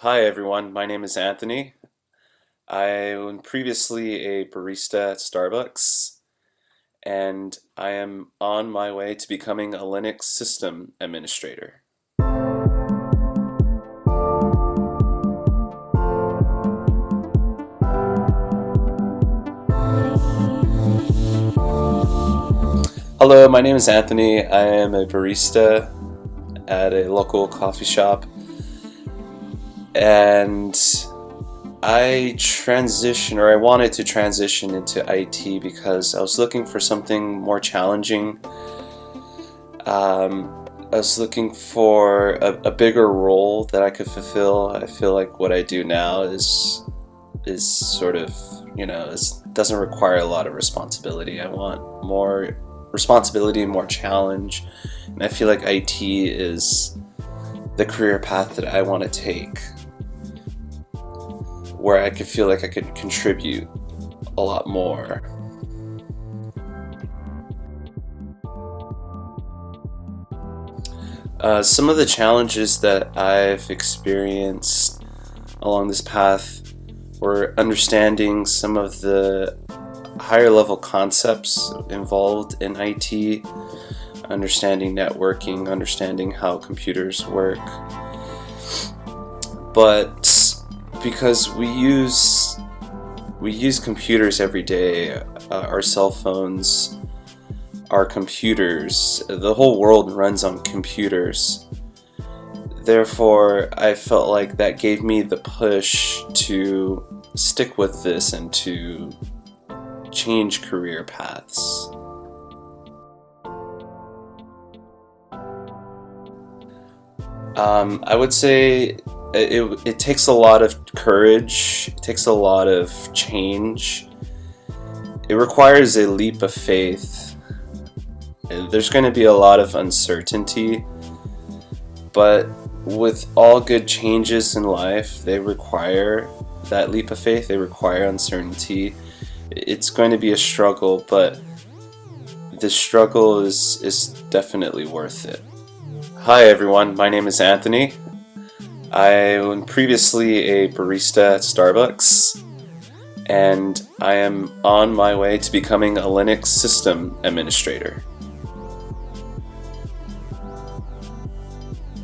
Hi everyone, my name is Anthony. I was previously a barista at Starbucks, and I am on my way to becoming a Linux system administrator. Hello, my name is Anthony. I am a barista at a local coffee shop, and I wanted to transition into IT because I was looking for something more challenging. I was looking for a bigger role that I could fulfill. I feel like what I do now is sort of, doesn't require a lot of responsibility. I want more responsibility and more challenge. And I feel like IT is the career path that I want to take, where I could feel like I could contribute a lot more. Some of the challenges that I've experienced along this path were understanding some of the higher level concepts involved in IT, understanding networking, understanding how computers work. But because we use computers every day, our cell phones, our computers, the whole world runs on computers. Therefore, I felt like that gave me the push to stick with this and to change career paths. I would say it takes a lot of courage, it takes a lot of change. It requires a leap of faith. There's going to be a lot of uncertainty, but with all good changes in life, they require that leap of faith, they require uncertainty. It's going to be a struggle, but the struggle is definitely worth it. Hi everyone, my name is Anthony. I was previously a barista at Starbucks, and I am on my way to becoming a Linux system administrator.